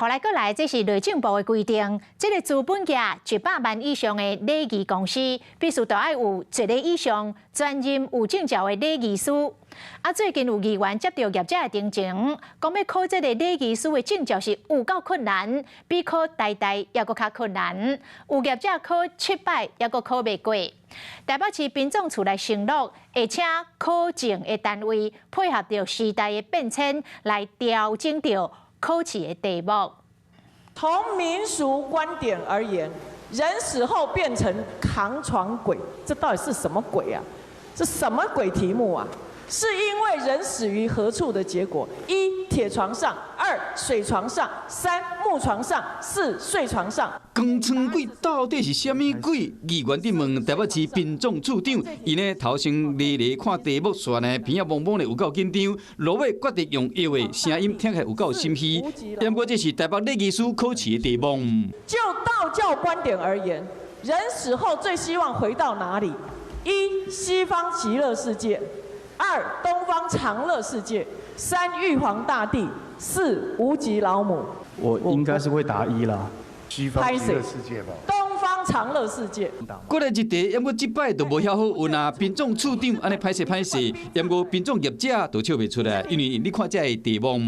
后来过来，这是内政部的规定，这个资本价100万以上的礼仪公司，必须都要有1个以上专任有证照的礼仪师。最近有议员接到业者的定情，讲要考这个礼仪师的证照是有够困难，比考台大还阁较困难。有业者考7摆还阁考袂过。台北市民众处来承诺，会请考证的单位配合着时代的变迁来调整着考试的题目。从民俗观点而言，人死后变成扛床鬼，这到底是什么鬼啊？这什么鬼题目啊？是因为人死于何处的结果：一、铁床上；二、水床上；三、木床上；四、睡床上。光床鬼到底是什么鬼？议员伫问台北市殡葬处长，伊呢头先咧咧看题目线呢，鼻啊蒙蒙的有够紧张，落尾决定用摇的声音，听起来有够心虚。不过这是台北礼仪师考试的题目。就道教观点而言，人死后最希望回到哪里？一、西方极乐世界；二、东方长乐世界；三、玉皇大帝；四、无极老母。我应该是会答一啦，西方极乐世界吧。东方长乐世界。过来一题，不过这摆都无遐好运啊！殡葬处长安尼歹势，不过殡葬业者都笑袂出来，因为你看这个题目。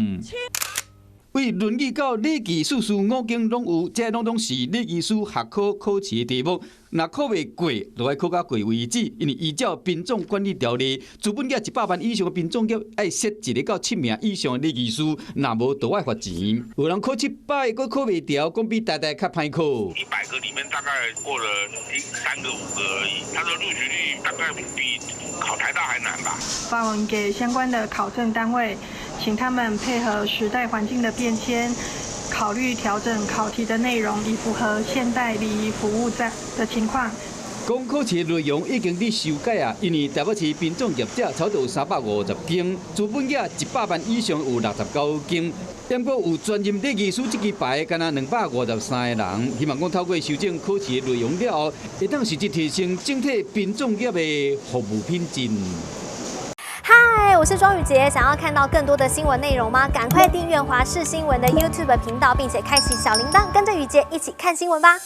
为伦理到礼仪事事5经拢有，这拢是礼仪师学考试的题目。若考袂过，就要考到过为止。因为依照殡葬管理条例，资本价100万以上的殡葬业，要设1个到7名以上的礼仪师，若无就要罚钱。有人考7摆，佫考袂掉，讲比大大较歹考。100个里面大概过了3个5个而已，他的录取率大概比考台大还难吧？发文给相关的考证单位，请他们配合时代环境的变迁，考虑调整考题的内容，以符合现代礼仪服务的情况。讲考试的内容已经修改啊，因为台北市殡葬业者超过350间，资本额100万以上有69间。不过有专任礼仪师这支牌，敢若253个人。希望讲透过修正考试的内容了后，会当实质提升整体殡葬业的服务品质。嗨，我是庄宇杰，想要看到更多的新闻内容吗？赶快订阅华视新闻的 YouTube 频道，并且开启小铃铛，跟着宇杰一起看新闻吧。